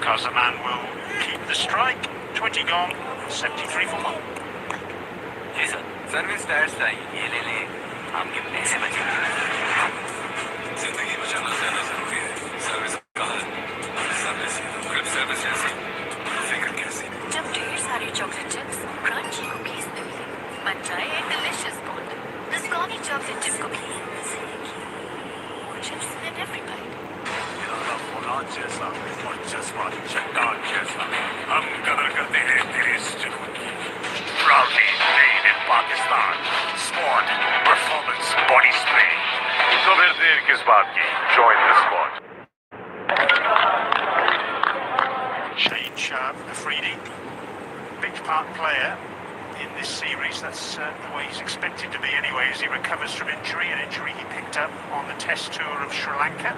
because the man will keep the strike. 20 gone, 73 for 1. जी sir service tyres चाहिए ये ले ले आपके पैसे बचेंगे जिंदगी बचाना ज्यादा जरूरी है सर्विस कहाँ है सर्विस क्रिप सर्विस जैसी फिक्र कैसी जब ढेर सारे चॉकलेट चिप्स क्रंची कुकीज मिले बन जाए एक delicious bond Biscony chocolate chip cookies chips in every bite फुलान जैसा और जज्बा चट्टान जैसा हम कदर करते हैं तेरे इस जुनून की Proudly made in Pakistan Squad Performance Body Spray तो फिर देर किस बात की Join the squad Shane Afridi big part player in this series. That's the way he's expected to be anyway as he recovers from injury, an injury he picked up on the test tour of Sri Lanka.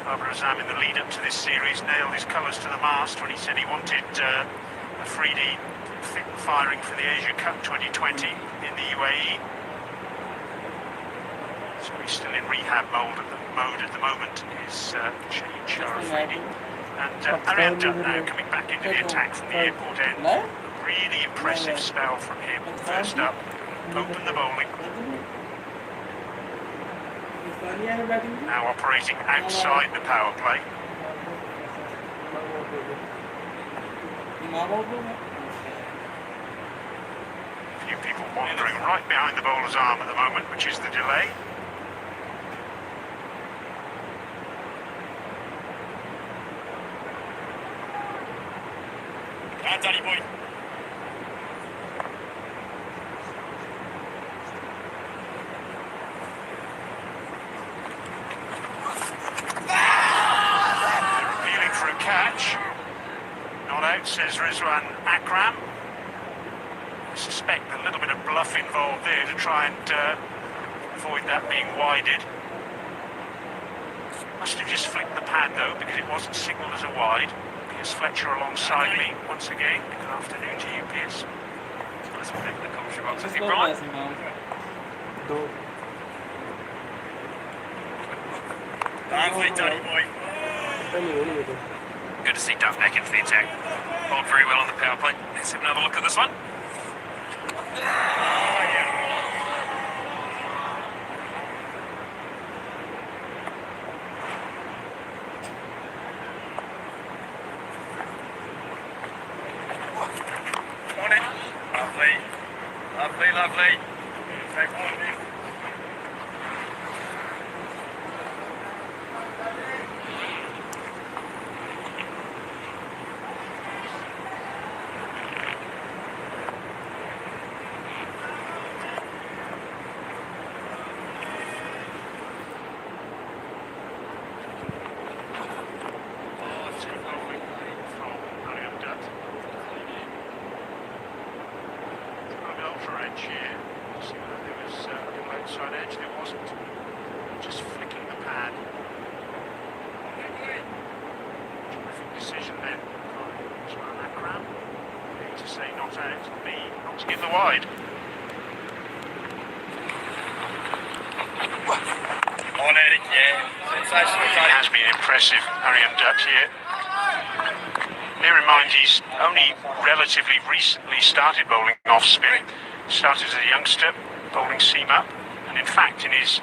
Barbara Azam in the lead up to this series nailed his colours to the mast when he said he wanted Afridi fit and firing for the Asia Cup 2020 in the UAE. So he's still in rehab mode at the moment, is Shane Afridi. And Arian Dutt now coming back into the attack from the airport end. Really impressive spell from him. First up, opened the bowling. Now operating outside the power play. A few people wandering right behind the bowler's arm at the moment, which is the delay. Danny boy. Appealing for a catch. Not out, says Rizwan Akram. I suspect a little bit of bluff involved there to try and avoid that being wided. Must have just flicked the pad though, because it wasn't signalled as a wide. Pierce Fletcher alongside me once again. Good afternoon to you, Pierce. Let's pick the commentary box with you, Brian. Lovely, Danny boy. Good to see Duff back into the attack. Bowled very well on the power play. Let's have another look at this one. Lovely. Take one in. Impressive, Arian Dutt here. Bear in mind he's only relatively recently started bowling off spin. Started as a youngster, bowling seam up, and in fact in his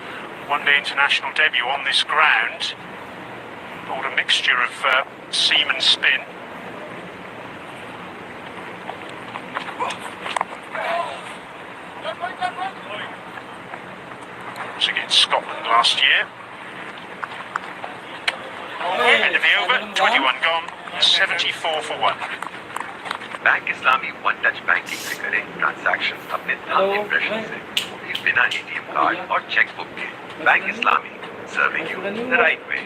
one-day international debut on this ground, bowled a mixture of seam and spin. Was against Scotland last year. End of the over, 21 gone, 74 for 1. Bank Islami one touch banking से करें transactions अपने thumb impression से बिना ATM card और chequebook के bank Islami serving you the right way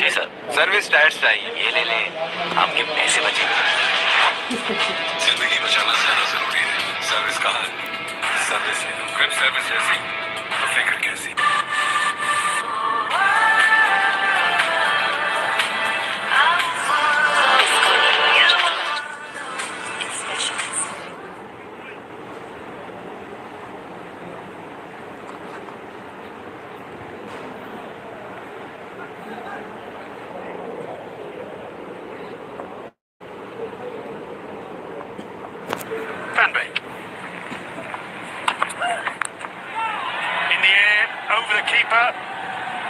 जी sir service tyres चाहिए ये ले ले आपके पैसे बचेंगे जिंदगी बचाना ज्यादा जरूरी है सर्विस कहाँ है सर्विस क्रिप सर्विस जैसी तो फिक्र कैसी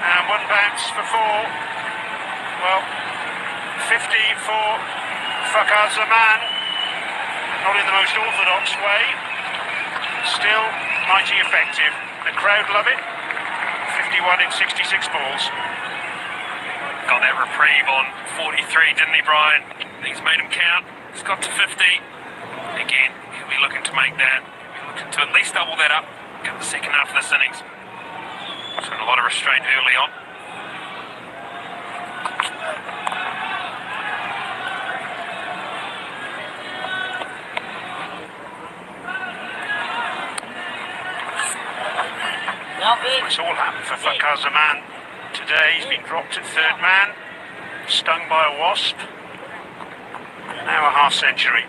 And one bounce for 4. Well, 50 for Fakar Zaman. Not in the most orthodox way. Still mighty effective. The crowd love it. 51 in 66 balls. Got that reprieve on 43, didn't he, Brian? He's made him count. He's got to 50. Again, he'll be looking to make that. He'll be looking to at least double that up. Come the second half of this innings. Showing a lot of restraint early on. It's all happened for Fakar Zaman today. He's been dropped at third man, stung by a wasp. Now a half century.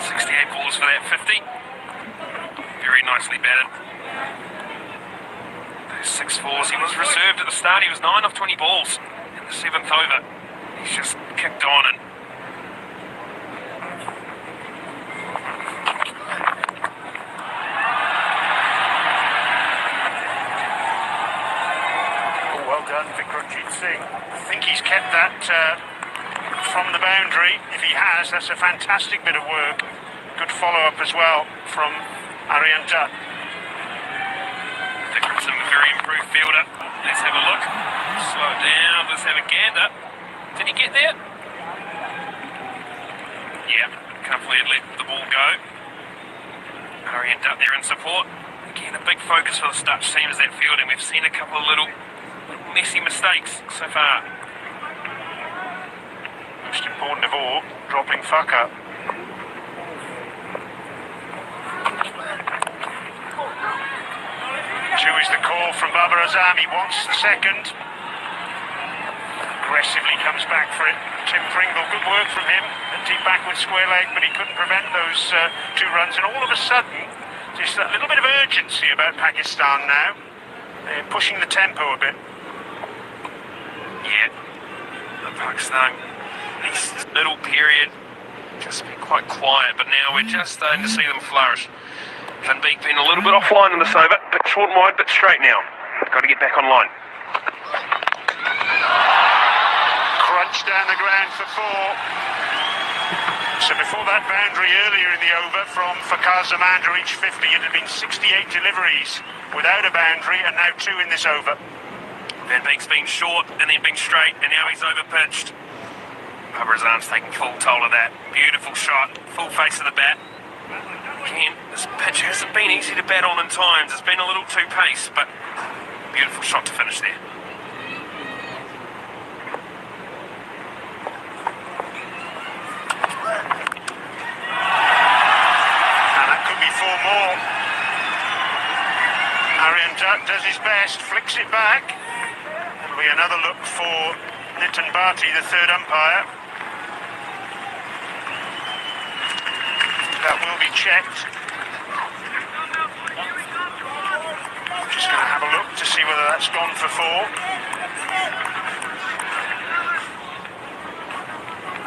68 balls for that 50. Very nicely batted. Those 6-4s. He was reserved at the start. He was 9 off 20 balls in the 7th over. He's just kicked on and I think he's kept that from the boundary. If he has, that's a fantastic bit of work. Good follow-up as well from Aryan Dutt. Dickinson, a very improved fielder. Let's have a look. Slow it down. Let's have a gander. Did he get there? Yeah, comfortably had let the ball go. Aryan Dutt there in support. Again, a big focus for the Dutch team is that fielding. We've seen a couple of little messy mistakes so far. Most important of all, dropping Fakar. Two is the call from Babar Azam. He wants the second. Aggressively comes back for it. Tim Pringle, good work from him. A deep backward square leg, but he couldn't prevent those 2 runs. And all of a sudden, just that little bit of urgency about Pakistan now. They're pushing the tempo a bit. Yeah, the Pakistan, this little period, just been quite quiet, but now we're just starting to see them flourish. Van Beek been a little bit offline in this over, bit short and wide, bit straight now. Got to get back online. Crunch down the ground for 4. So before that boundary earlier in the over from Fakar Zaman to reach 50, it had been 68 deliveries without a boundary, and now 2 in this over. Van Beek's been short and then been straight, and now he's over-pitched. Babarazan's taking full toll of that. Beautiful shot, full face of the bat. Again, this pitch hasn't been easy to bat on in times. It's been a little too pace, but beautiful shot to finish there. And that could be 4 more. Aryan Dutt does his best, flicks it back. It'll be another look for Nitin Bhati, the third umpire. That will be checked. Just going to have a look to see whether that's gone for 4.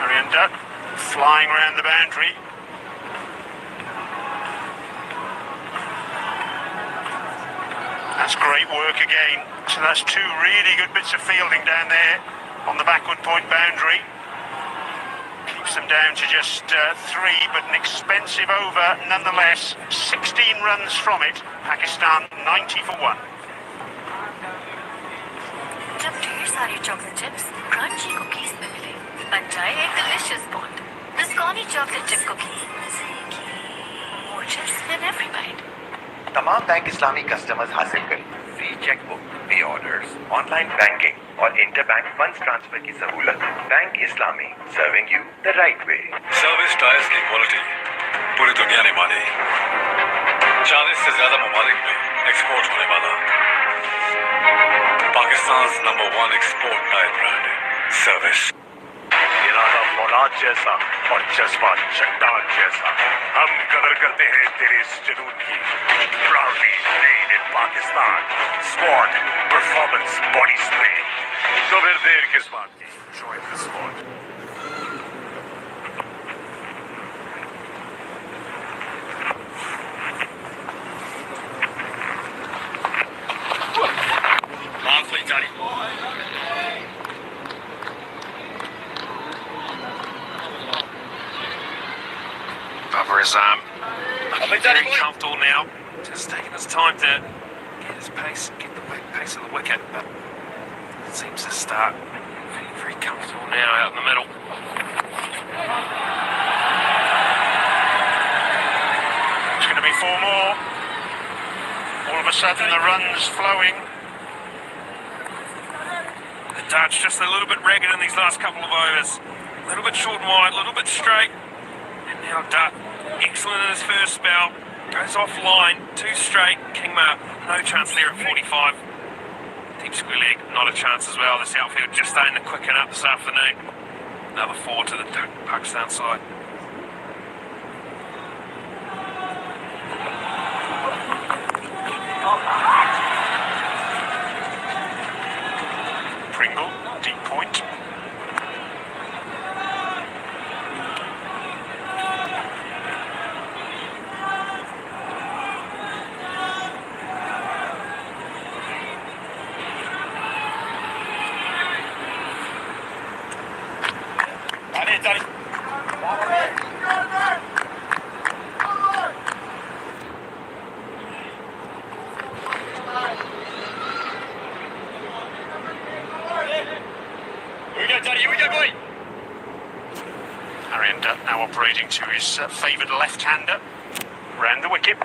Aryan Dutt flying around the boundary. That's great work again. So that's 2 really good bits of fielding down there on the backward point boundary. Keeps them down to just 3, but an expensive over nonetheless. 16 runs from it. Pakistan 90 for 1. जब ढेर सारे chocolate chips, crunchy cookies मिले, बन जाए एक delicious bond. Biscotti chocolate chip cookie. More chips in every bite. तमाम bank Islami customers हासिल करें free chequebook, pay orders, online banking और इंटरबैंक फंड्स ट्रांसफर की सहूलत। Bank Islami, serving you the right way. Service tyres की क्वालिटी पूरी दुनिया ने मानी। 40 से ज्यादा ममालिक में एक्सपोर्ट होने वाला Pakistan number 1 export tyre brand है सर्विस। इरादा फौलाद जैसा और जज्बा चट्टान जैसा। हम कदर करते हैं तेरे इस जुनून की। Proudly made in Pakistan. Squad, performance, body spray. तो फिर देर किस बात की? Join the squad. very comfortable now. Just taking his time to get his pace, get the pace of the wicket, but it seems to start feeling very comfortable now out in the middle. It's going to be 4 more. All of a sudden the run's flowing. The Dutch just a little bit ragged in these last couple of overs. A little bit short and wide, a little bit straight. And now Dutt, excellent in his first spell. Goes offline, 2 straight. Kingma, no chance there at 45. Deep square leg, not a chance as well. This outfield just starting to quicken up this afternoon. Another 4 to the Pakistan side. Pringle, deep point. Arian Dutt now operating to his favoured left-hander. Round the wicket.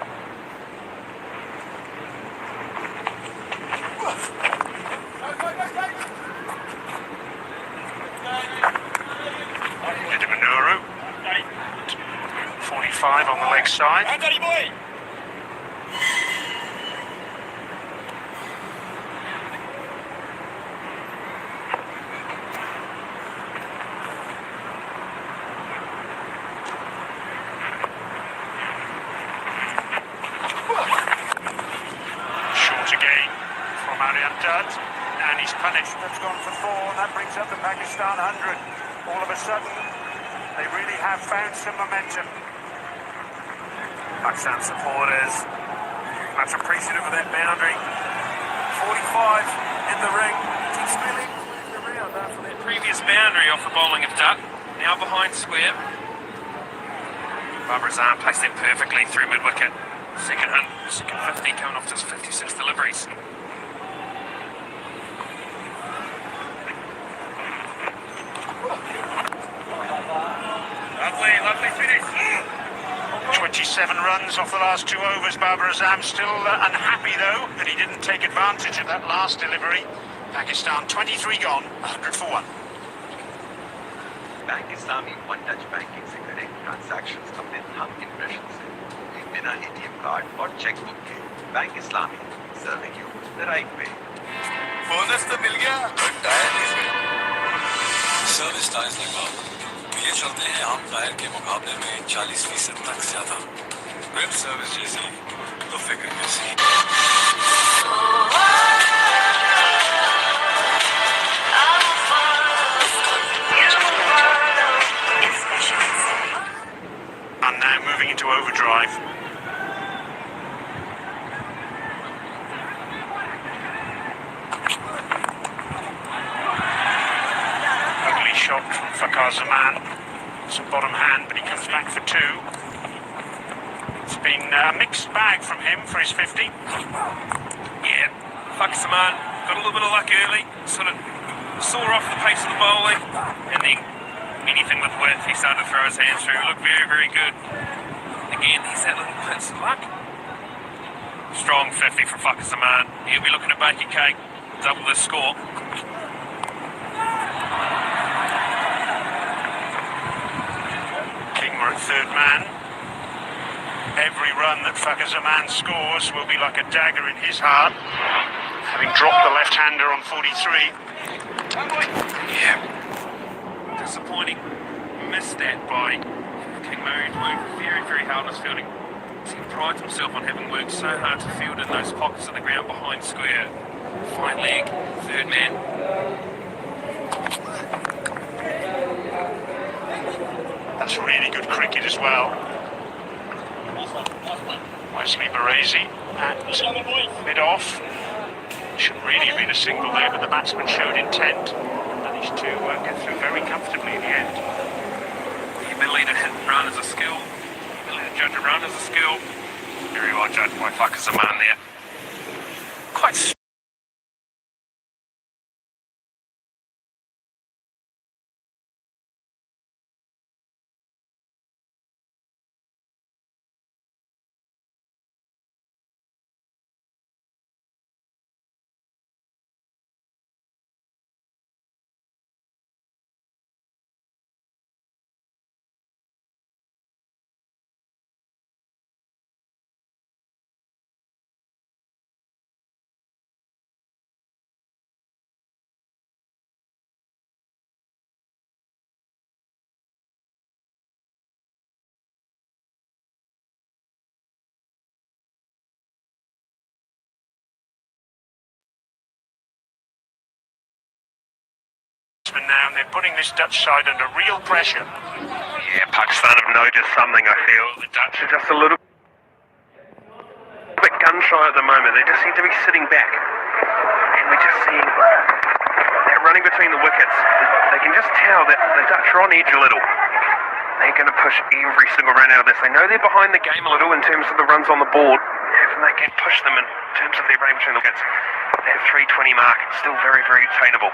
Manuru. 45 on the leg side. And he's punished. That's gone for 4, and that brings up the Pakistan 100. All of a sudden, they really have found some momentum. Pakistan supporters, much appreciative of that boundary. 45 in the ring. Deep spilling around after that previous boundary off the bowling of Dutt. Now behind square. Babar Azam placed that perfectly through mid-wicket. Second 50 coming off just 56 deliveries. Lovely finish. 27 runs off the last 2 overs. Babar Azam still unhappy though that he didn't take advantage of that last delivery. Pakistan 23 gone, 100 for 1. Bank Islami one touch banking से करें transactions अपने thumb impression से बिना ATM card और chequebook के bank Islami serving you the right way bonus तो मिल गया टायर सर्विस टाइज लगवाओ ये चलते हैं आम टायर के मुकाबले में 40% तक ज्यादा वेब सर्विस जैसी तो फिक्र कैसी And now moving into overdrive. Ugly shot from Fakar Zaman. It's a bottom hand, but he comes back for 2. It's been a mixed bag from him for his 50. Yeah, Fakar Zaman got a little bit of luck early, sort of saw off the pace of the bowling, and then anything with width, he started to throw his hands through. Looked very, very good. Again, he's that little pinch of luck. Strong 50 from Fakar Zaman. He'll be looking to bake a cake, double this score. Kingma at third man. Every run that Fakar Zaman scores will be like a dagger in his heart, having dropped the left-hander on 43. Yeah. Disappointing. Missed that by Kingma. He's worked very, very hard on his fielding. He prides himself on having worked so hard to field in those pockets of the ground behind square. Fine leg, third man. That's really good cricket as well. Wesley Baresi at mid-off. Shouldn't really have been a single there, but the batsman showed intent. Managed to get through very comfortably in the end. The ability to hit and run is a skill. The ability to judge a run is a skill. Very well judged by fuckers a man there. Quite now, and they're putting this Dutch side under real pressure. Yeah, Pakistan have noticed something, I feel. The Dutch are just a little bit gun-shy at the moment. They just seem to be sitting back. And we're just seeing they're running between the wickets. They can just tell that the Dutch are on edge a little. They're going to push every single run out of this. They know they're behind the game a little in terms of the runs on the board. If they can push them in terms of their running between the wickets, that 320 mark is still very, very attainable.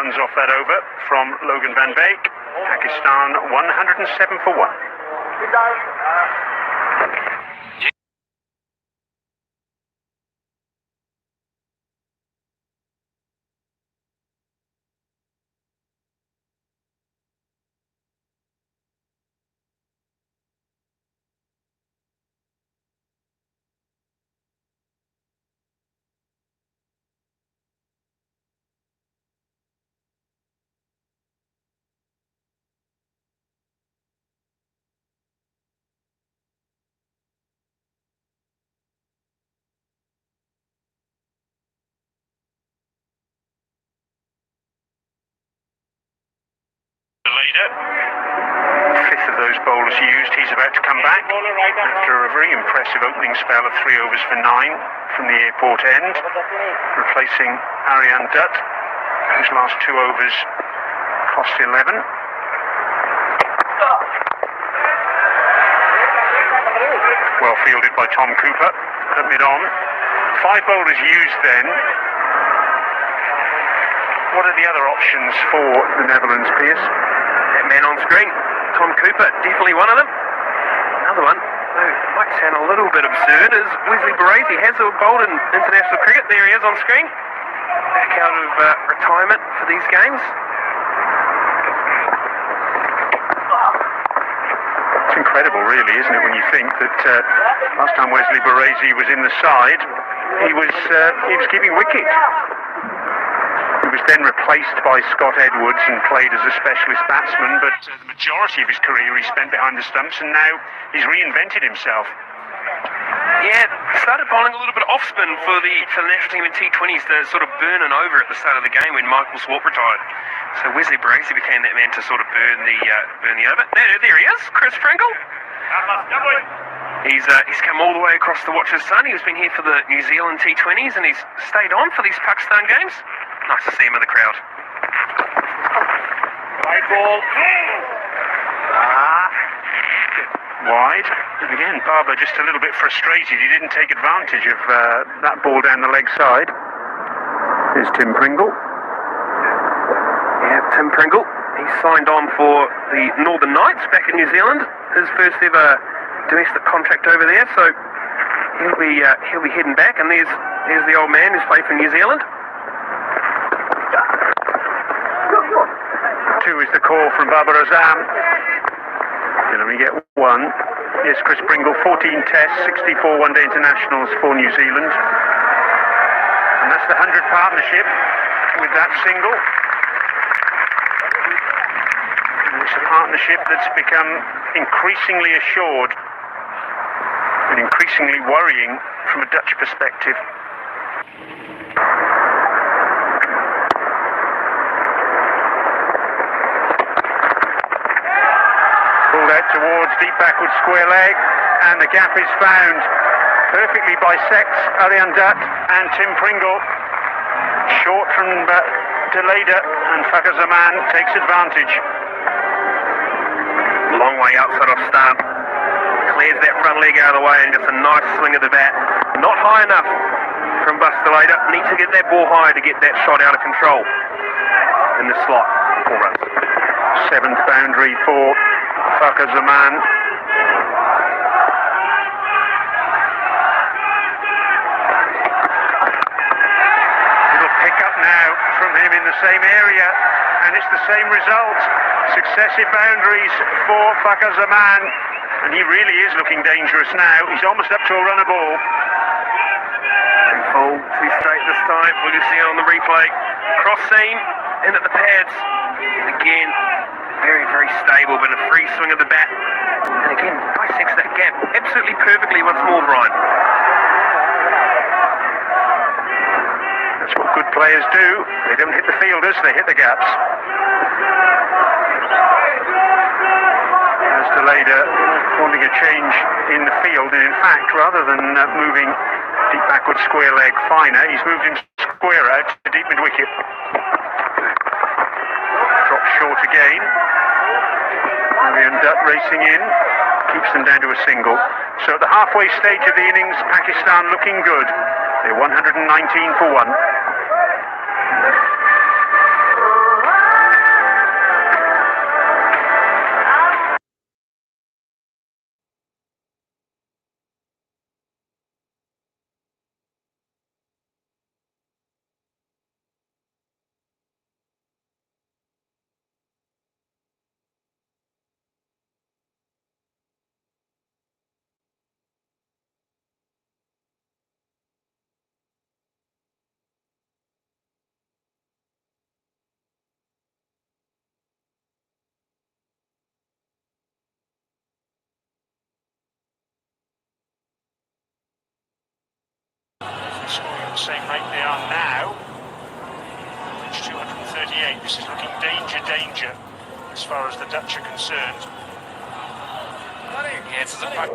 Off that over from Logan van Beek. Pakistan 107 for 1. The leader, fifth of those bowlers used, he's about to come back after a very impressive opening spell of 3 overs for 9 from the airport end, replacing Aryan Dutt, whose last 2 overs cost 11. Well fielded by Tom Cooper at mid-on. 5 bowlers used then. What are the other options for the Netherlands, Piers? That man on screen, Tom Cooper, definitely one of them. Another one, though might sound a little bit absurd, is Wesley Baresi. Has bowled in international cricket. There he is on screen. Back out of retirement for these games. It's incredible, really, isn't it, when you think that last time Wesley Baresi was in the side, he was keeping wicket. He was then replaced by Scott Edwards and played as a specialist batsman, but the majority of his career he spent behind the stumps, and now he's reinvented himself. Yeah, started bowling a little bit off spin for the national team in T20s to sort of burn and over at the start of the game when Michael Swart retired. So Wesley Baresi became that man to sort of burn the over. There he is, Chris Pringle. He's come all the way across to watch his son. He's been here for the New Zealand T20s and he's stayed on for these Pakistan games. Nice to see him in the crowd. Wide ball. Wide. And again, Barber just a little bit frustrated. He didn't take advantage of that ball down the leg side. Here's Tim Pringle. Yeah, Tim Pringle. He signed on for the Northern Knights back in New Zealand. His first ever domestic contract over there. So he'll be heading back. And there's the old man who's played for New Zealand. 2 is the call from Babar Azam. He'll only get 1. Yes, Chris Pringle, 14 tests, 64 one-day internationals for New Zealand. And that's the 100 partnership with that single. And it's a partnership that's become increasingly assured and increasingly worrying from a Dutch perspective. Pulled out towards deep backward square leg, and the gap is found. Perfectly bisects Arjan Dutt and Tim Pringle. Short from De Lede, and Fakir Zaman takes advantage. Long way outside of start. Clears that front leg out of the way and gets a nice swing of the bat. Not high enough from De Lede. Needs to get that ball higher to get that shot out of control in the slot. 4 runs. 7th boundary for Fakir Zaman. Little pickup now from him in the same area, and it's the same result. Successive boundaries for Fakir Zaman, and he really is looking dangerous now. He's almost up to a runner ball. Too full, too straight this time. We'll just see it on the replay. Cross seam, in at the pads. Again, very, very stable, but a free swing of the bat. And again, bisects that gap absolutely perfectly once more, Brian. That's what good players do. They don't hit the fielders, they hit the gaps. As De Lede wanting a change in the field, and in fact, rather than moving deep backward square leg finer, he's moved him square out to deep mid wicket. Drops short again. Arjan Dutt racing in, keeps them down to a single. So at the halfway stage of the innings, Pakistan looking good. They're 119 for 1. Scoring at the same rate they are now. It's 238. This is looking danger as far as the Dutch are concerned. Yeah, it's a puck.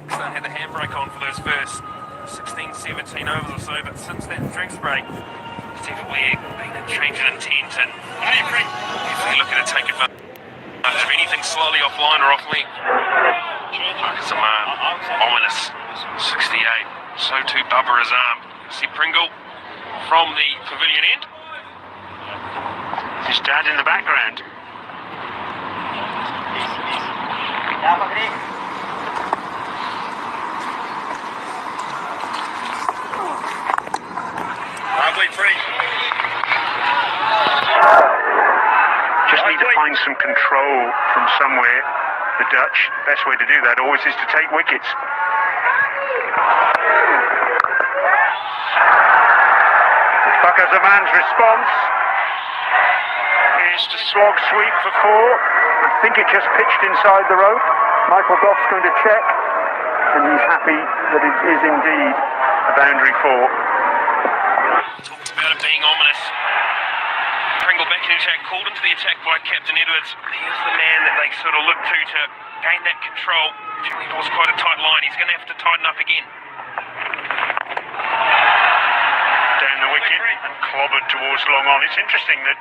Had the handbrake on for those first 16, 17 overs or so, but since that drinks break, it's definitely been a change in intent, and definitely looking to take advantage of anything slightly offline or off length. Zaman, ominous, 68. So too Bubba Azam. See Pringle from the pavilion end. His dad in the background. Just need to find some control from somewhere. The Dutch, best way to do that always is to take wickets. Fakir Zaman's response is to slog sweep for 4. I think it just pitched inside the rope. Michael Goff's going to check, and he's happy that it is indeed a boundary 4. Talked about it being ominous. Pringle back in attack, called into the attack by Captain Edwards. He's the man that they sort of look to gain that control. It was quite a tight line. He's going to have to tighten up again. Down the wicket and clobbered towards long on. It's interesting that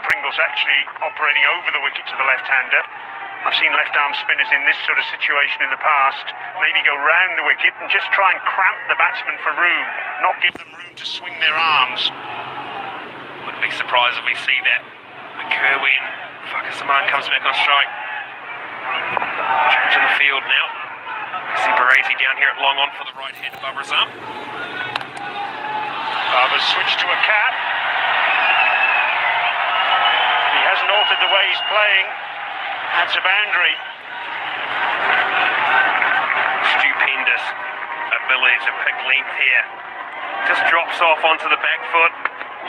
Pringle's actually operating over the wicket to the left-hander. I've seen left-arm spinners in this sort of situation in the past maybe go round the wicket and just try and cramp the batsman for room, not give them room to swing their arms. Wouldn't be surprised if we see that occur when Fakir Zaman comes back on strike. Change in the field now. We see Baresi down here at long on for the right hand of Bubba Azam. Barber's switched to a cap. hasn't altered the way he's playing. That's a boundary. Stupendous ability to pick length here. Just drops off onto the back foot.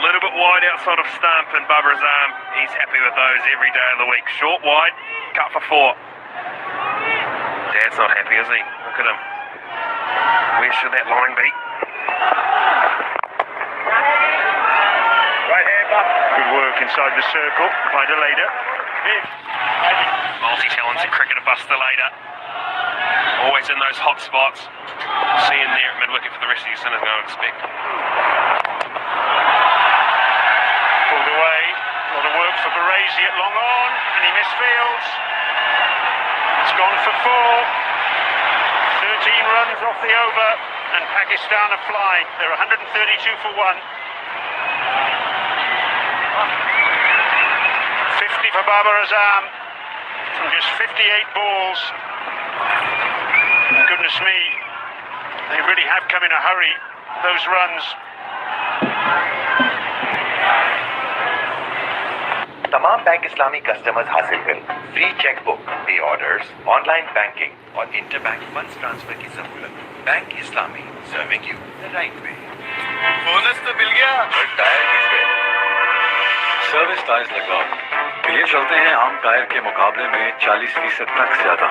A little bit wide outside of stump, and Barbara's arm, he's happy with those every day of the week. Short, wide, cut for 4. Dad's not happy, is he? Look at him. Where should that line be? Right here, Buck. Good work inside the circle by Delader. Multi-talented cricketer Buster Lader. Always in those hot spots. See him there at mid-wicket for the rest of your sinners going to expect. Pulled away. A lot of work for Baresi at long on, and he misfields. It's gone for 4. 13 runs off the over, and Pakistan are flying. They're 132 for 1. 50 for Babar Azam from just 58 balls. Goodness me, they really have come in a hurry, those runs. तमाम bank Islami customers हासिल करें free chequebook, pay orders, online banking और interbank funds transfer की सहूलत। Bank Islami, serving you the right way. Bonus तो मिल गया और टायर किस पे? सर्विस टायर्स लगवाओ। ये चलते हैं आम टायर के मुकाबले में 40% तक ज्यादा।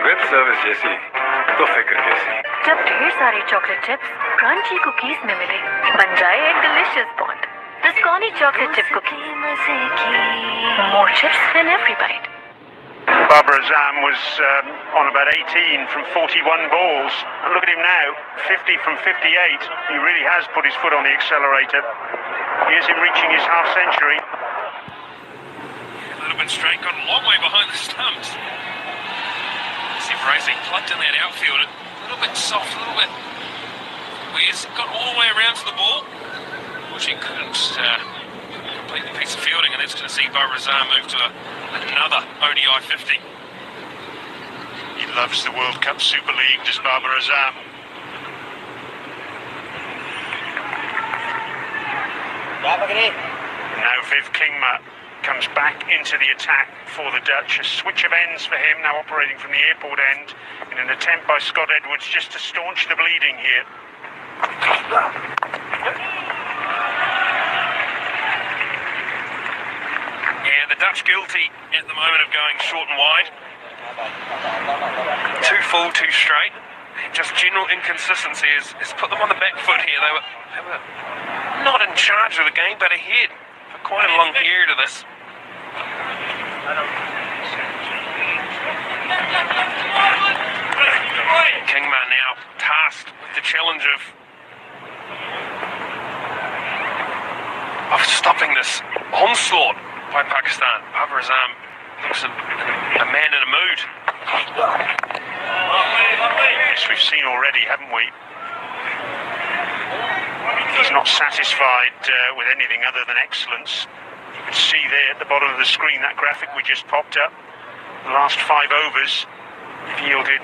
ग्रिप सर्विस जैसी तो फिक्र कैसी। जब ढेर सारे चॉकलेट चिप्स क्रंची कुकीज में मिले, बन जाए एक delicious bond. Biscotti chocolate chip cookie. More chips in every bite. Babar Azam was on about 18 from 41 balls. And look at him now, 50 from 58. He really has put his foot on the accelerator. Here's him reaching his half century. A little bit straight, got a long way behind the stumps. See Bracey plucked in that outfield, a little bit soft, a little bit weird. Got all the way around to the ball. She couldn't complete the piece of fielding, and that's going to see Barbara Azam move to another ODI 50. He loves the World Cup Super League, does Barbara Azam. Now Viv Kingma comes back into the attack for the Dutch. A switch of ends for him, now operating from the airport end in an attempt by Scott Edwards just to staunch the bleeding here. Yeah, the Dutch guilty at the moment of going short and wide. Too full, too straight. Just general inconsistency has put them on the back foot here. They were not in charge of the game, but ahead for quite a long period of this. Kingma now tasked with the challenge of stopping this onslaught by Pakistan. Babar Azam looks a man in a mood. Yes, we've seen already, haven't we? He's not satisfied with anything other than excellence. You can see there at the bottom of the screen that graphic we just popped up. The last 5 overs yielded,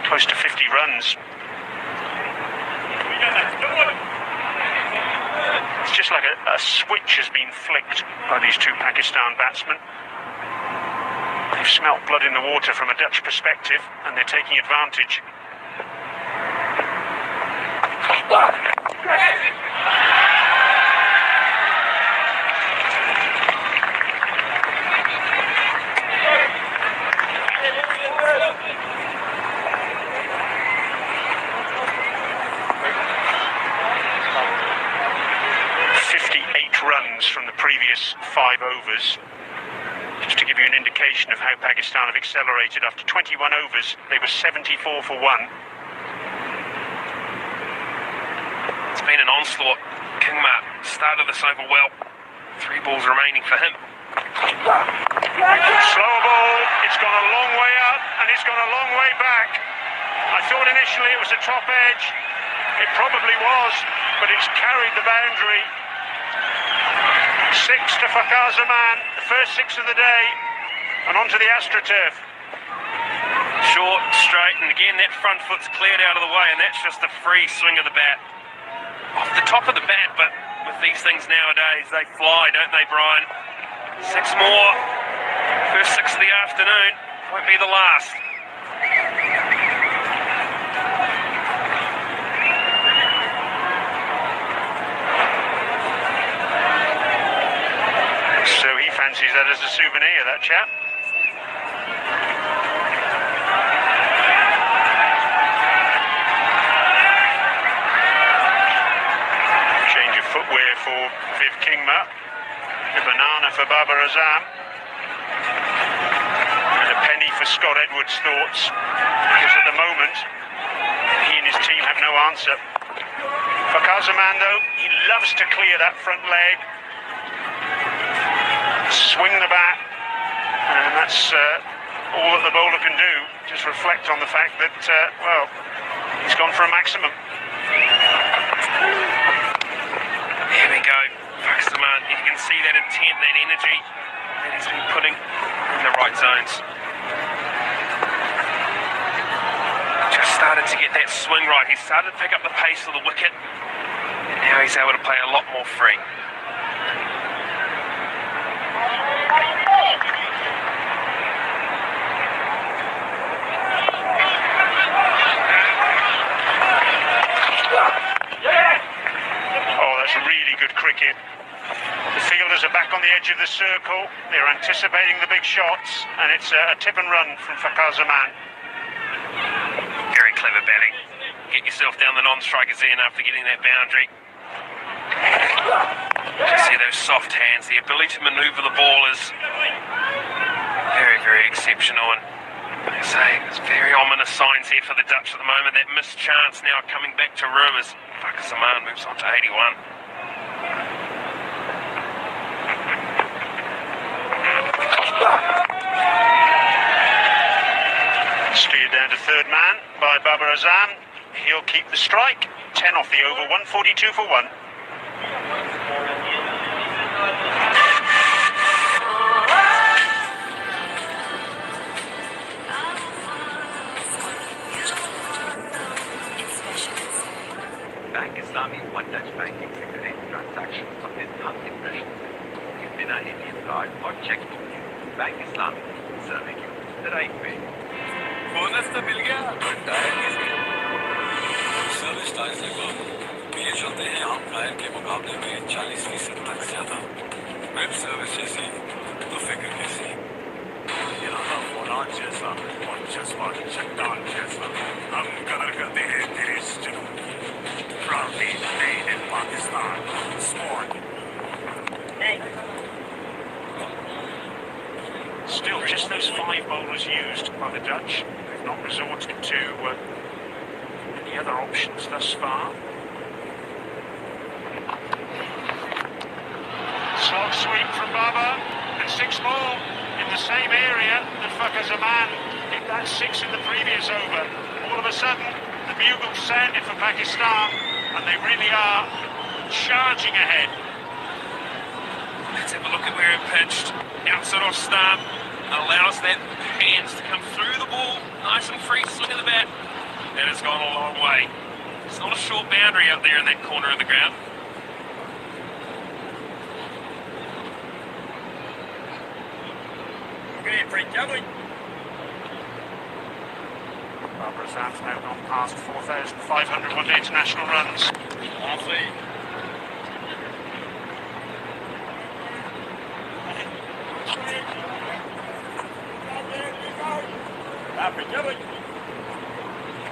close to 50 runs. It's just like a switch has been flicked by these two Pakistan batsmen. They've smelt blood in the water from a Dutch perspective, and they're taking advantage. Runs from the previous 5 overs. Just to give you an indication of how Pakistan have accelerated, after 21 overs they were 74 for 1. It's been an onslaught. Kingma started this over well. 3 balls remaining for him. Slower ball, it's gone a long way up and it's gone a long way back. I thought initially it was a top edge. It probably was, but it's carried the boundary. 6 to Fakhar Zaman, the first 6 of the day, and onto the AstroTurf. Short, straight, and again that front foot's cleared out of the way, and that's just a free swing of the bat. Off the top of the bat, but with these things nowadays, they fly, don't they, Brian? 6 more. First 6 of the afternoon. Won't be the last. So he fancies that as a souvenir, that chap. Change of footwear for Viv Kingma. A banana for Baba Azam. And a penny for Scott Edwards' thoughts. Because at the moment, he and his team have no answer. For Kazaman, though, he loves to clear that front leg. Swing the bat. And that's all that the bowler can do. Just reflect on the fact that, well, he's gone for a maximum. Here we go. Kazaman, you can see that intent, that energy that he's been putting in the right zones. Just started to get that swing right. He started to pick up the pace of the wicket, and now he's able to play a lot more free. Oh, that's really good cricket. The fielders are back on the edge of the circle. They're anticipating the big shots, and it's a tip and run from Kazaman. Very clever batting. Get yourself down the non-striker's end after getting that boundary. Just see those soft hands. The ability to manoeuvre the ball is very, very exceptional. And like I say, there's very ominous signs here for the Dutch at the moment. That missed chance now coming back to rue as Kazaman moves on to 81. Steered down to third man by Baba Azam. He'll keep the strike. 10 off the over, 142 for 1. Pakistani one-touch banking से करें transaction अपने नाम impression से बिना ATM card और chequebook के bank Islami serving you the right way bonus तो मिल गया सर्विस टाइल्स लगा ये चलते हैं आम टायर के मुकाबले में 40% तक ज्यादा वेब सर्विस जैसी तो फिक्र कैसी यहाँ का फौलाद जैसा और जज्बा चट्टान जैसा हम कदर करते हैं तेरे इस जुनून की proudly made in Pakistan sworn Still, just those 5 bowlers used by the Dutch. They've not resorted to any other options thus far. Slog sweep from Baba, and 6 more in the same area that Kazaman hit that 6 in the previous over. All of a sudden, the bugles sounded for Pakistan, and they really are charging ahead. Let's have a look at where it pitched. Outside off stump. Allows that hands to come through the ball. Nice and free swing of the bat. That has gone a long way. It's not a short boundary out there in that corner of the ground. Barbara Azam's now gone past 4,500 one-day international runs.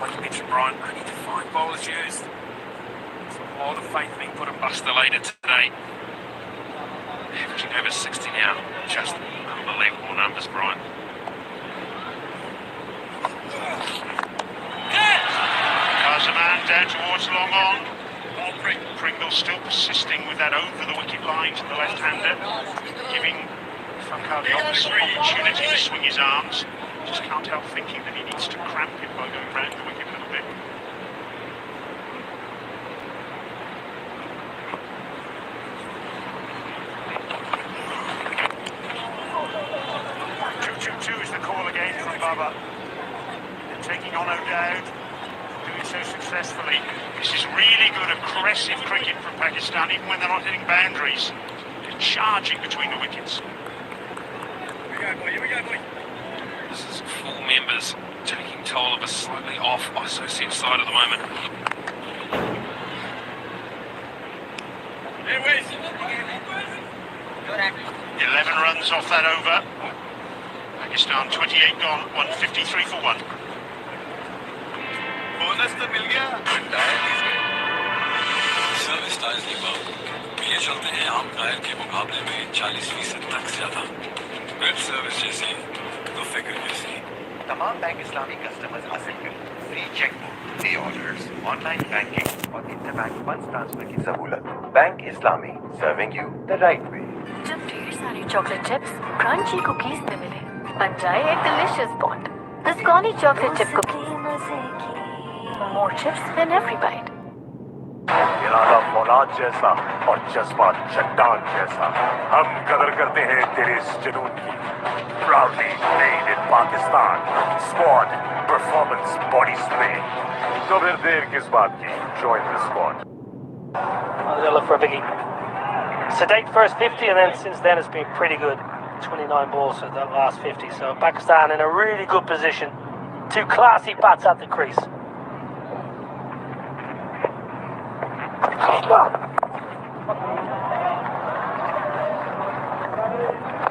Like you mentioned, Brian, only 5 bowlers used. There's a lot of faith being put in Buster later today. Averaging over 60 now. Just unbelievable numbers, Brian. Kazaman down towards long on. Pringle still persisting with that over the wicket line to the left-hander, giving Fakar the opportunity to swing his arms. Just can't help thinking that he needs to cramp it by going round the wicket a little bit. Two is the call again from Baba. They're taking on O'Dowd, doing so successfully. This is really good, aggressive cricket from Pakistan, even when they're not hitting boundaries. They're charging between the wickets. This is full members taking toll of a slightly off ISOCET side at the moment. 11 runs off that over. Pakistan 28 gone, 153 for 1. Bonus तो मिल गया service tiles निकाल ये चलते हैं आम tyre के मुकाबले में 40% तक ज्यादा वेब सर्विस जैसी तो फिक्र जैसी तमाम बैंक इस्लामी कस्टमर्स हासिल करें free chequebook, pay orders, online banking और इंटरबैंक फंड्स ट्रांसफर की सहूलत। Bank Islami, serving you the right वे। जब ढेर सारे चॉकलेट चिप्स क्रंची कुकीज में मिले, बन जाए एक delicious bond. Biscony chocolate chip cookies, more chips in every bite. इरादा फौलाद जैसा और जज्बा चट्टान जैसा हम कदर करते हैं तेरे इस जुनून की proudly made in Pakistan squad performance body spray तो फिर देर किस बात की join the squad I'm going to look for a biggie. Sedate first 50 and then since then it's been pretty good. 29 balls for that last 50, so Pakistan in a really good position. Two classy bats at the crease.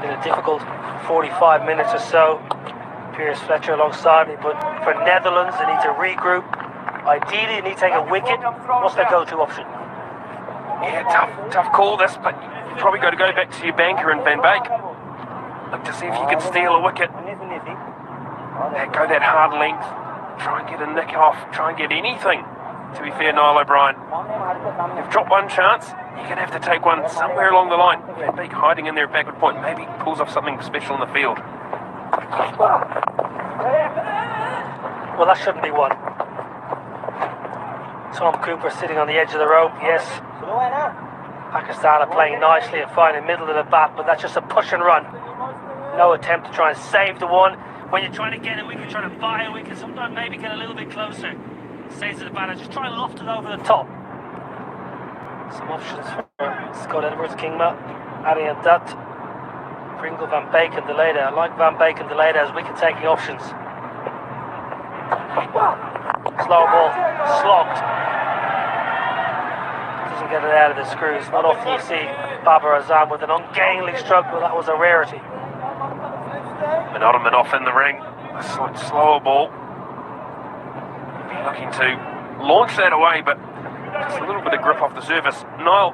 In a difficult 45 minutes or so. Piers Fletcher alongside me, but for Netherlands they need to regroup. Ideally they need to take a wicket. What's their go-to option? Yeah, tough call this, but you probably got to go back to your banker in Van Beek. Look to see if you can steal a wicket. Go that hard length. Try and get a nick off. Try and get anything. To be fair, Niall O'Brien, you've dropped one chance. You're going to have to take one somewhere along the line. Van Beek hiding in there at backward point. Maybe pulls off something special in the field. Well, that shouldn't be one. Tom Cooper sitting on the edge of the rope, yes. Pakistan are playing nicely and fine in the middle of the bat, but that's just a push and run. No attempt to try and save the one. When you're trying to get a wicket, trying to buy a wicket, sometimes maybe get a little bit closer. Say to the batter, just try and loft it over the top. Some options for Scott Edwards, Kingma, Arian Dutt, Pringle, Van Beek and Deleda. I like Van Beek and Deleda as wicket-taking options. Slow ball, slogged. Doesn't get it out of the screws. Not often you see Babar Azam with an ungainly stroke, but that was a rarity. Manotoman off in the ring. A slight slower ball. Be looking to launch that away, but just a little bit of grip off the surface. Niall,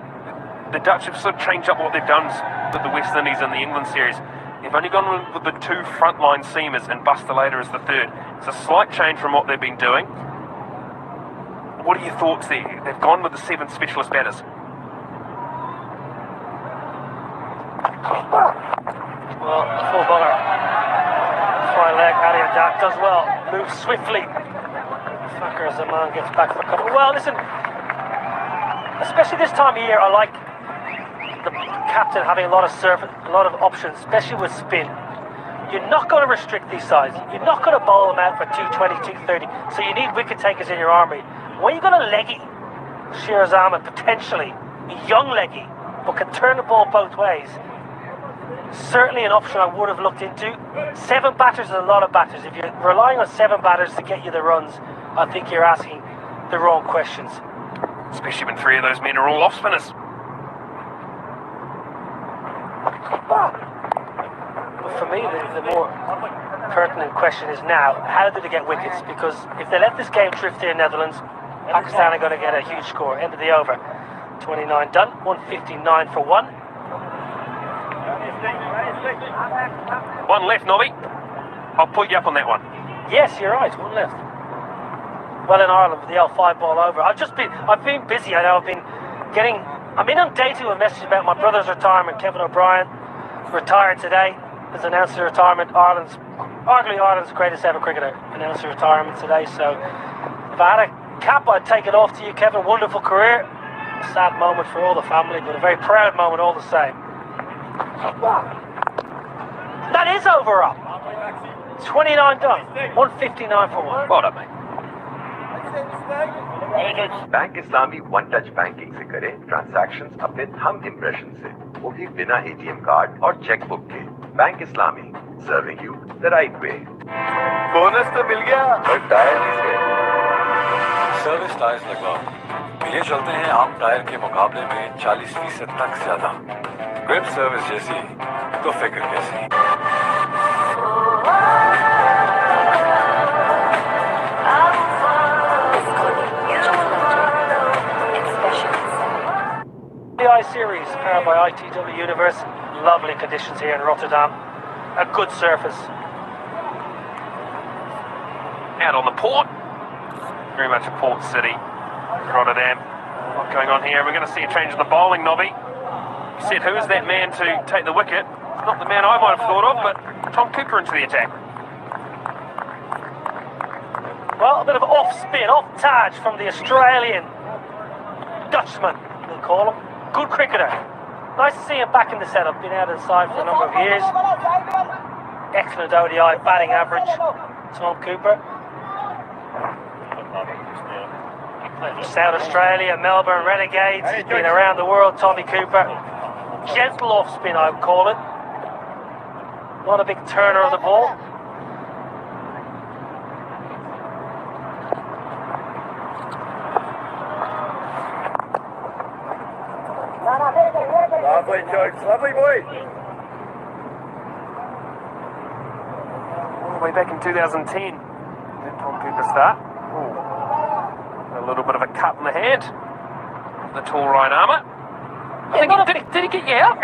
the Dutch have sort of changed up what they've done with the West Indies and the England series. They've only gone with the two frontline seamers and Buster Later as the third. It's a slight change from what they've been doing. What are your thoughts there? They've gone with the 7 specialist batters. Well, full bowler. Fine leg, Arian Dutt does well. Moves swiftly. Fakir Zaman gets back for a couple. Well, listen, especially this time of year, I like the captain having a lot of options, especially with spin. You're not going to restrict these sides. You're not going to bowl them out for 220, 230. So you need wicket takers in your army. When you've got a leggy, Shiraz Ahmed, potentially a young leggy, but can turn the ball both ways, certainly an option I would have looked into. 7 batters is a lot of batters. If you're relying on 7 batters to get you the runs, I think you're asking the wrong questions. Especially when 3 of those men are all off spinners. But for me, the more pertinent question is now, how do they get wickets? Because if they let this game drift here in Netherlands, Pakistan are going to get a huge score. End of the over. 29 done, 159 for 1. One left, Nobby. I'll put you up on that one. Yes, you're right, 1 left. Well, in Ireland with the L5 ball over. I've been busy. I know I'm inundated with messages about my brother's retirement. Kevin O'Brien retired today. Has announced his retirement. Arguably Ireland's greatest ever cricketer announced his retirement today. So if I had a cap, I'd take it off to you, Kevin. Wonderful career. A sad moment for all the family, but a very proud moment all the same. That is over up. 29 done. 159 for 1. Well done, mate. Bank Islami one touch banking से करें transactions अपने thumb impression से, वो भी बिना ATM card और chequebook के। Bank Islami, serving you the right way. Bonus तो मिल गया पर टायर नहीं से सर्विस टायर्स लगवाओ ये चलते हैं आम टायर के मुकाबले में 40% तक ज्यादा ग्रिप सर्विस जैसी तो फिक्र कैसी ODI series powered by ITW Universe. Lovely conditions here in Rotterdam. A good surface. Out on the port. Very much a port city, Rotterdam. A lot going on here. We're going to see a change in the bowling, Nobby. You said, who's that man to take the wicket? It's not the man I might have thought of, but Tom Cooper into the attack. Well, a bit of off spin, off Taj from the Australian Dutchman, we'll call him. Good cricketer. Nice to see him back in the setup. Been out of the side for a number of years. Excellent ODI batting average. Tom Cooper. South Australia, Melbourne Renegades. He's been around the world, Tommy Cooper. Gentle off spin, I would call it. Not a big turner of the ball. Lovely, George. Lovely boy. All the way back in 2010. Did Tom Cooper start? Ooh. A little bit of a cut in the hand. The tall right armour. Did he get you out?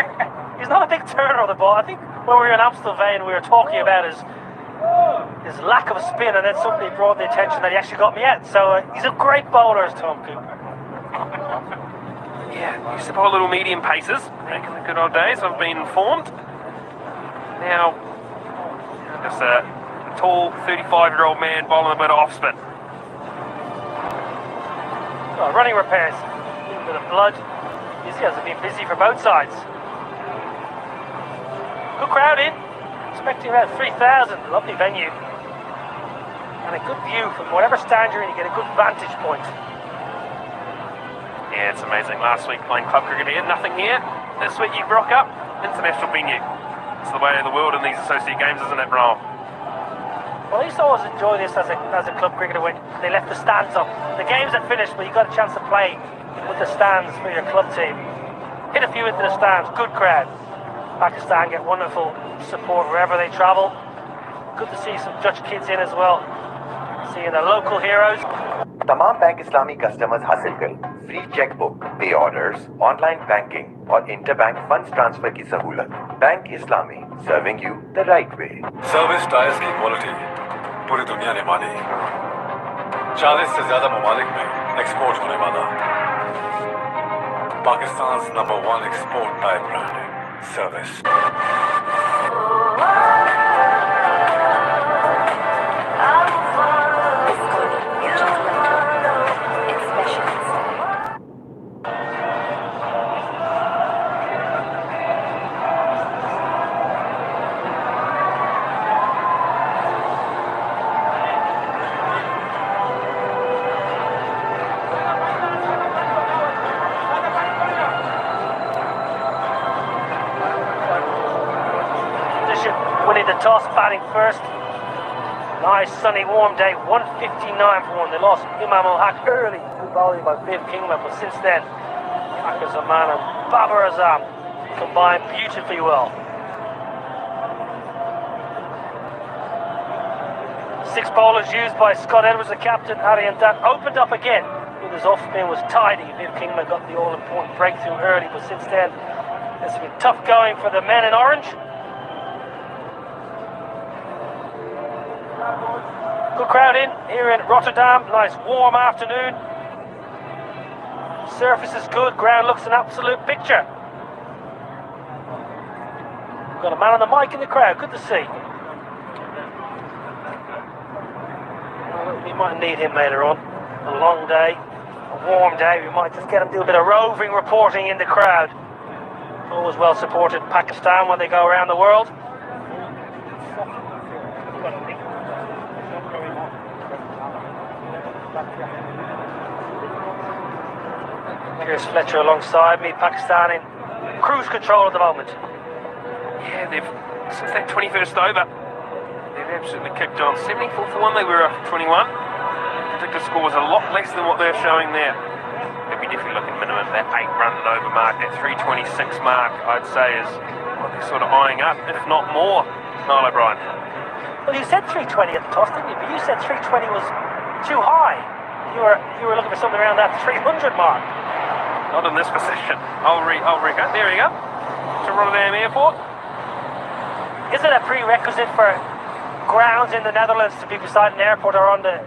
He's not a big turner of the ball. I think when we were in Amstelveen, we were talking about his lack of spin, and then somebody brought the attention that he actually got me out. So he's a great bowler, is Tom Cooper. Yeah, used to bowl little medium paces back in the good old days, I've been informed. Now, just a tall 35-year-old man bowling a bit of off spin. Oh, running repairs. A little bit of blood. These guys have been busy for both sides. Good crowd in. Expecting about 3,000. Lovely venue. And a good view from whatever stand you're in. You get a good vantage point. Yeah, it's amazing. Last week playing club cricket here, nothing here. This week you rock up, international venue. It's the way of the world in these associate games, isn't it, Brian? Well, I used to always enjoy this as a club cricketer when they left the stands up. The games are finished, but you got a chance to play with the stands for your club team. Hit a few into the stands, good crowd. Pakistan get wonderful support wherever they travel. Good to see some Dutch kids in as well. Seeing the local heroes. तमाम bank Islami customers हासिल करें free chequebook, pay orders, online banking और interbank funds transfer की सहूलत। Bank Islami, serving you the right way. Service tyres की quality पूरी दुनिया ने मानी 40 से ज्यादा ममालिक में एक्सपोर्ट होने वाला Pakistan number 1 export tyre brand service Winning the toss, batting first. Nice sunny warm day, 159 for one. They lost Imam al-Haq early, good bowling by Viv Kingman, but since then, Akar Zaman and Babar Azam combined beautifully well. 6 bowlers used by Scott Edwards, the captain. Arian Dat opened up again, but his off spin was tidy. Viv Kingman got the all-important breakthrough early, but since then, it's been tough going for the men in orange. Good crowd in here in Rotterdam. Nice warm afternoon. Surface is good. Ground looks an absolute picture. Got a man on the mic in the crowd. Good to see. We might need him later on. A long day, a warm day. We might just get him to do a bit of roving reporting in the crowd. Always well supported Pakistan when they go around the world. Here's Fletcher alongside me. Pakistan in cruise control at the moment. Yeah, they've since that 21st over. They've absolutely kicked on. 74 for 1, they were up 21. I think the score was a lot less than what they're showing there. They'd be definitely looking minimum that 8-run over mark, that 326 mark, I'd say is what they're sort of eyeing up, if not more. Niall O'Brien. Well, you said 320 at the toss, didn't you? But you said 320 was too high. You were looking for something around that 300 mark. Not in this position. I'll rig up. There we go. To Rotterdam Airport. Is it a prerequisite for grounds in the Netherlands to be beside an airport or on the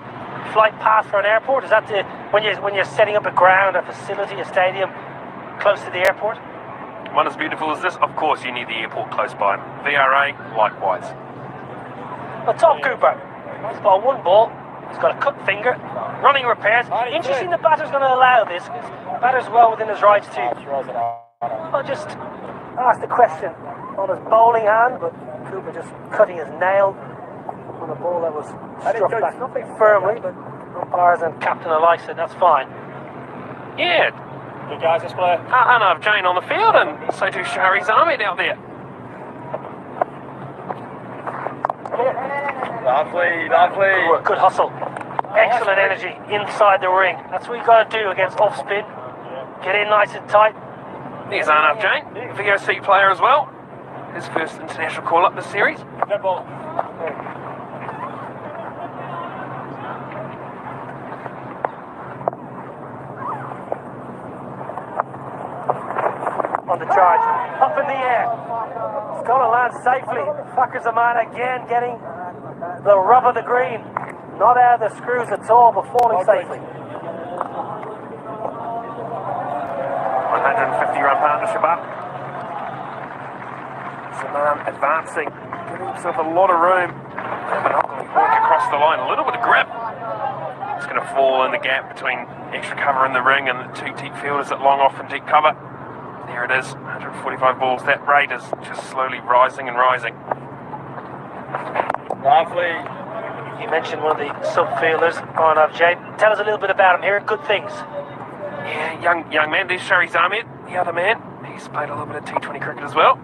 flight path for an airport? Is that when you're setting up a ground, a facility, a stadium close to the airport? One as beautiful as this, of course you need the airport close by. VRA, likewise. Well, Tom Cooper, he's got one ball, he's got a cut finger, running repairs. Interesting the batter's going to allow this, because the batter's well within his rights to. I'll just ask the question on his bowling hand, but Cooper just cutting his nail on a ball that was struck back, not very firmly, but umpires and captain alike said that's fine. Yeah. Good guys, let's play. I've Jane on the field, and so too Shahriz Ahmed out there. Lovely. Good hustle. Excellent energy inside the ring. That's what you got to do against off spin. Get in nice and tight. There's Arnav Jain, VOC player as well. His first international call-up this series. Good ball. On the charge, up in the air. It's going to land safely. Fakir Zaman again getting the rub of the green. Not out of the screws at all, but falling safely. 150-run partnership up. Zaman advancing, giving himself a lot of room. Monopoly work across the line, a little bit of grip. It's going to fall in the gap between extra cover in the ring and the two deep fielders at long off and deep cover. There it is, 145 balls. That rate is just slowly rising and rising. Lovely. You mentioned one of the sub-fielders, Arnav Jain. Tell us a little bit about him here. Good things. Yeah, young man. There's Shahriz Ahmed, the other man. He's played a little bit of T20 cricket as well.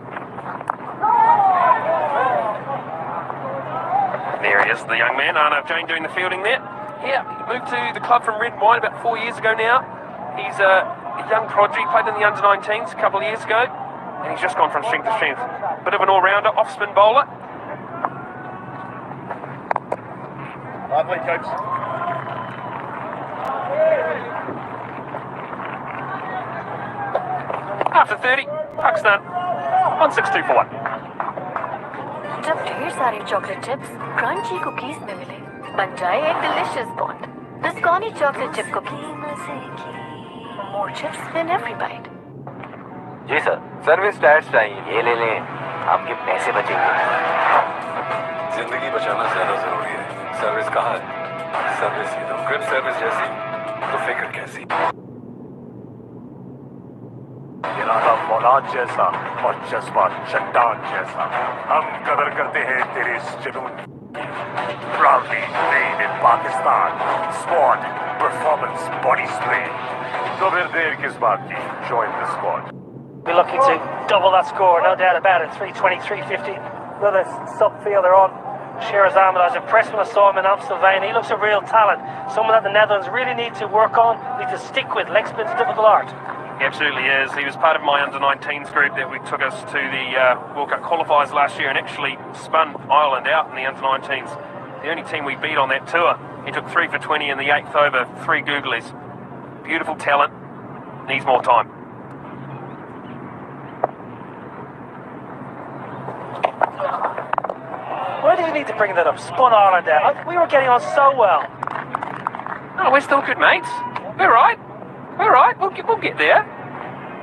There he is, the young man, Arnav Jain, doing the fielding there. Yeah, he moved to the club from Red and White about 4 years ago now. He's a young prodigy, played in the under-19s a couple of years ago, and he's just gone from strength to strength. Bit of an all-rounder, off-spin bowler. Lovely, coach. After 30, Pakistan, 162 for 1. जब ढेर सारे chocolate chips crunchy cookies में मिले बन जाए एक delicious bond Biscony chocolate chip cookies more chips in every bite जी sir, service tax चाहिए, ये ले लें, आपके पैसे बचेंगे। जिंदगी बचाना ज्यादा जरूरी है। सर्विस कहाँ है? सर्विस ही तो ग्रिप सर्विस जैसी तो फिक्र कैसी। इरादा फौलाद जैसा और जज्बा चट्टान जैसा। हम कदर करते हैं तेरे इस जुनून की। Proudly made in Pakistan. Squad, performance, body spray. तो फिर देर किस बात की? Join the squad. Be looking to double that score, no doubt about it. 320, 350. Another sub-fielder on. Shahriz Ahmed, I was impressed when I saw him in Amstelveen. He looks a real talent. Someone that the Netherlands really need to work on, need to stick with. Leg spin's a difficult art. He absolutely is. He was part of my under-19s group that we took us to the World Cup qualifiers last year and actually spun Ireland out in the under-19s. The only team we beat on that tour. He took 3 for 20 in the 8th over, 3 googlies. Beautiful talent. Needs more time. Why did you need to bring that up? Spun Ireland out. We were getting on so well. Oh, we're still good mates. We're right. We're right. We'll get there.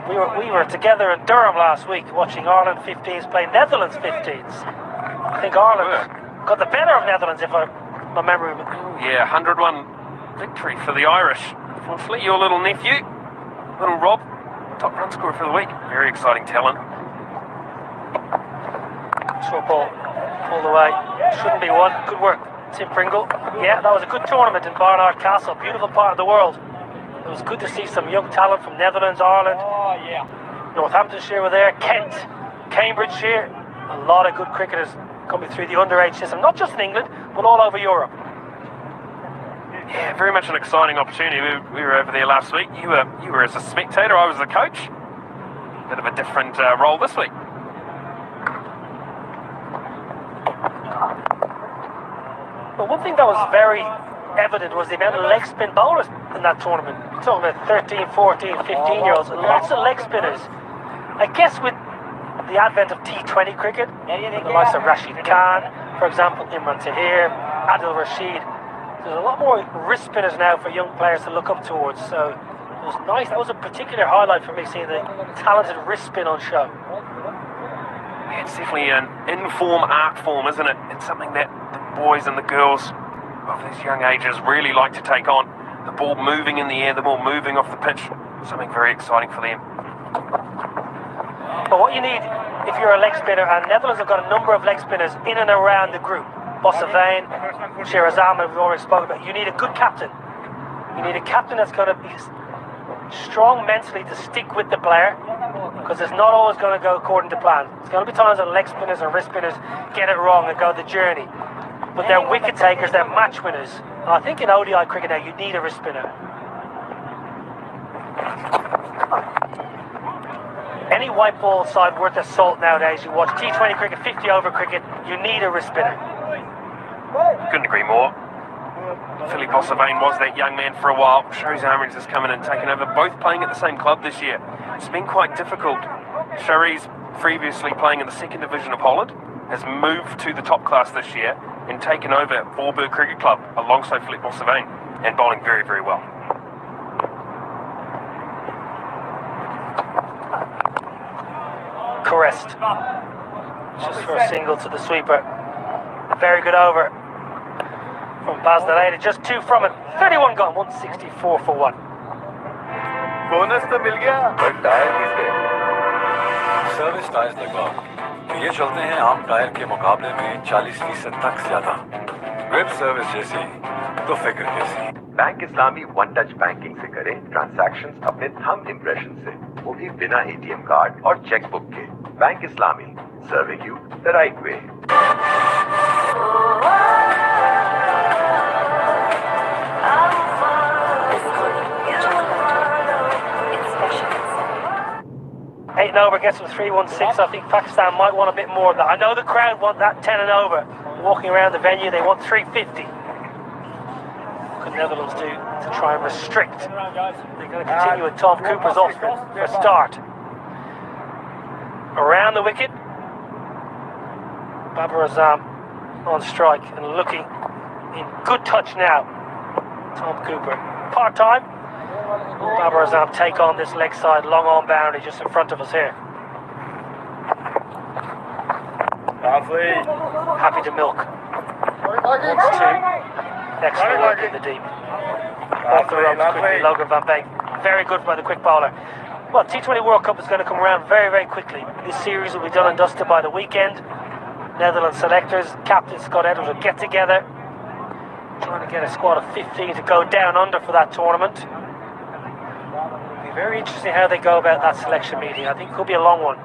We were together in Durham last week watching Ireland 15s play Netherlands 15s. I think Ireland got the better of Netherlands, if my memory. Yeah, 101 victory for the Irish. Unfortunately, your little nephew, little Rob, top run scorer for the week. Very exciting talent. Short ball all the way. Shouldn't be one. Good work, Tim Pringle. Yeah, that was a good tournament in Barnard Castle. Beautiful part of the world. It was good to see some young talent from Netherlands, Ireland. Northamptonshire were there, Kent, Cambridgeshire, A lot of good cricketers coming through the underage system, not just in England, but all over Europe. Yeah, very much an exciting opportunity. We were over there last week. You were as a spectator, I was the coach. Bit of a different role this week. But one thing that was very evident was the amount of leg spin bowlers in that tournament. You're talking about 13, 14, 15-year-olds, lots of leg spinners. I guess with the advent of T20 cricket, the likes of Rashid Khan, for example, Imran Tahir, Adil Rashid, there's a lot more wrist spinners now for young players to look up towards. So it was nice. That was a particular highlight for me, seeing the talented wrist spin on show. Yeah, it's definitely an in-form art form, isn't it? It's something that the boys and the girls of these young ages really like to take on. The ball moving in the air, the ball moving off the pitch. Something very exciting for them. But what you need, if you're a leg spinner, and Netherlands have got a number of leg spinners in and around the group. Bossavane, Shiraz Ahmed, we've already spoken about. You need a good captain. You need a captain that's going to be strong mentally to stick with the player, because it's not always going to go according to plan. There's going to be times when leg spinners and wrist spinners get it wrong and go the journey. But they're wicket takers, they're match winners. And I think in ODI cricket now, you need a wrist spinner. Any white ball side worth their salt nowadays, you watch T20 cricket, 50 over cricket, you need a wrist spinner. Couldn't agree more. Philly Bossavane was that young man for a while. Shari's Armings has come in and taken over, both playing at the same club this year. It's been quite difficult. Shari's, previously playing in the second division of Holland, has moved to the top class this year and taken over at Voorburg Cricket Club alongside Philip Bossavane, and bowling very, very well. Crest. Just for a single to the sweeper. Very good over from Baz Daleda, just 2 from it. 31 gone, 164 for 1. Bonus तो मिल गया पर tyre किस गए service tyres लगवाओ। ये चलते हैं आम टायर के मुकाबले में 40% तक ज्यादा। ग्रिप सर्विस जैसी तो फिक्र कैसी। Bank Islami one touch banking से करें ट्रांजैक्शंस अपने थंब इम्प्रेशन से, वो भी बिना एटीएम कार्ड और चेकबुक के। Bank Islami, serving you the right way. 8 and over gets them 316. I think Pakistan might want a bit more of that. I know the crowd want that 10 and over. Walking around the venue, they want 350. What can Netherlands do to try and restrict? They're going to continue with Tom Cooper's off for a start. Around the wicket, Babar Azam on strike and looking in good touch now. Tom Cooper, part-time. Babar Azam take on this leg side long on boundary just in front of us here. Lovely. Happy to milk. 1-2. Excellent work in the deep. Off the ropes quickly, Logan van Beek. Very good by the quick bowler. Well, T20 World Cup is going to come around very, very quickly. This series will be done and dusted by the weekend. Netherlands selectors, Captain Scott Edwards will get together, trying to get a squad of 15 to go down under for that tournament. It'll be very interesting how they go about that selection meeting. I think it could be a long one.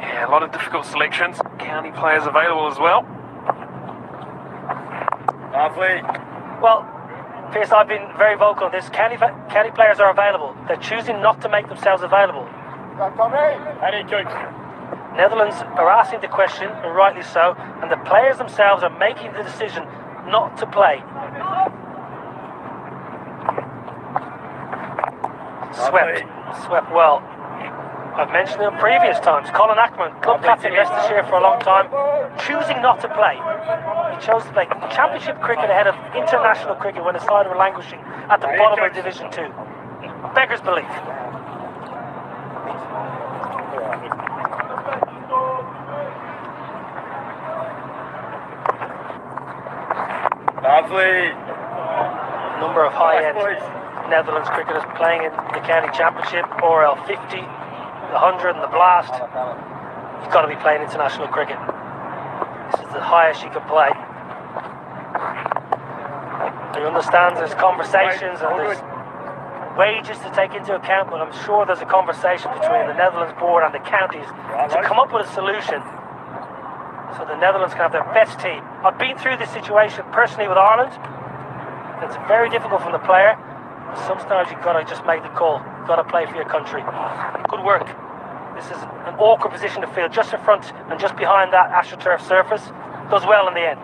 Yeah, a lot of difficult selections. County players available as well. Lovely. Well, Pierce, I've been very vocal on this. County players are available. They're choosing not to make themselves available. Netherlands are asking the question, and rightly so, and the players themselves are making the decision not to play. Swept well. I've mentioned it in previous times. Colin Ackman, club captain Leicestershire for a long time, choosing not to play. He chose to play championship cricket ahead of international cricket when the side were languishing at the bottom of Division 2. Beggars belief. Lovely. Number of high-end Netherlands cricketers playing in the county championship, ORL 50, the 100 and the blast. You've got to be playing international cricket. This is the highest you can play. He understands there's conversations and there's wages to take into account, but I'm sure there's a conversation between the Netherlands board and the counties to come up with a solution so the Netherlands can have their best team. I've been through this situation personally with Ireland. It's very difficult from the player. Sometimes you've got to just make the call. You've got to play for your country. Good work. This is an awkward position to fill, just in front and just behind that AstroTurf surface. Does well in the end.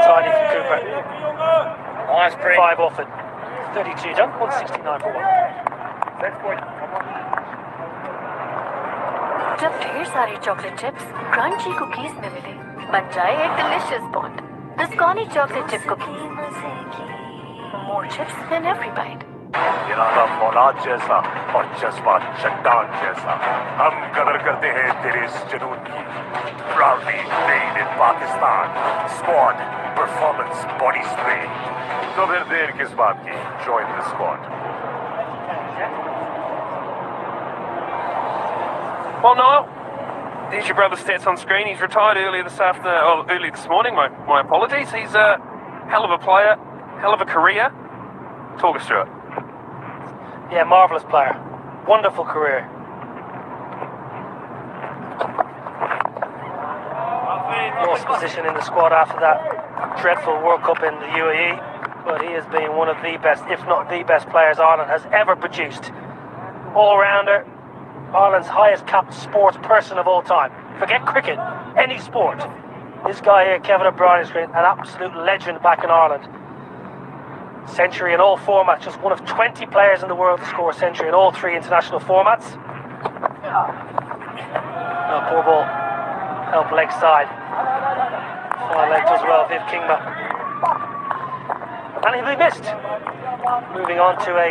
Tidy for Cooper. Nice break. 5 off it. 32 done. 169 for 1. जब ढेर सारी chocolate chips crunchy cookies में मिले बन जाए एक delicious bond Biscony chocolate chip cookies more chips in every bite इरादा फौलाद जैसा और जज्बा चट्टान जैसा हम कदर करते हैं तेरे इस जुनून की proudly made in Pakistan squad performance body spray तो फिर देर किस बात की join the squad. Well, Niall, there's your brother's stats on screen. He's retired earlier this afternoon, or early this morning. My apologies. He's a hell of a player, hell of a career. Talk us through it. Yeah, marvellous player. Wonderful career. Lost position in the squad after that dreadful World Cup in the UAE, but he has been one of the best, if not the best players Ireland has ever produced. All-rounder, Ireland's highest capped sports person of all time. Forget cricket, any sport. This guy here, Kevin O'Brien, is an absolute legend back in Ireland. Century in all formats, just one of 20 players in the world to score a century in all 3 international formats. Oh, poor ball. Help leg side. Fine leg as well, Viv Kingma. And he'll be missed. Moving on to a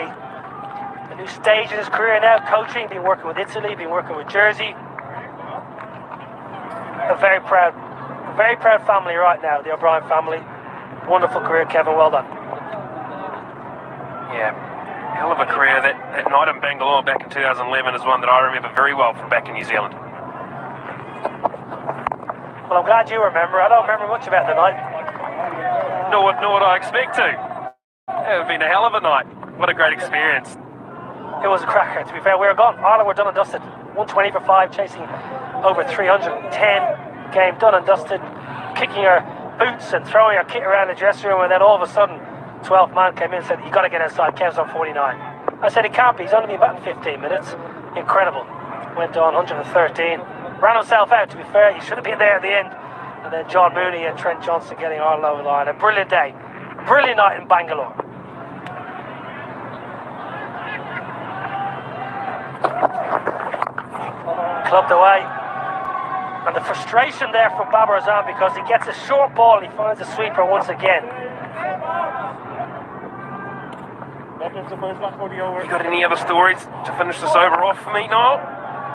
new stage in his career now, coaching, been working with Italy, been working with Jersey. A very proud family right now, the O'Brien family. Wonderful career, Kevin, well done. Yeah, hell of a career. That night in Bangalore back in 2011 is one that I remember very well from back in New Zealand. Well, I'm glad you remember. I don't remember much about the night. Nor would I expect to. It would have been a hell of a night. What a great experience. It was a cracker, to be fair. We were gone. Ireland were done and dusted. 120 for 5, chasing over 310. Game done and dusted. Kicking our boots and throwing our kit around the dressing room, and then all of a sudden, 12th man came in and said, "You got to get inside." Kev's on 49. I said, "It can't be. He's only been back in 15 minutes." Incredible. Went on 113. Ran himself out, to be fair. He should have been there at the end. And then John Mooney and Trent Johnson getting Ireland over the line. A brilliant day. Brilliant night in Bangalore. Clubbed away. And the frustration there from Babar Azam because he gets a short ball and he finds a sweeper once again. You got any other stories to finish this over off for me, Niall?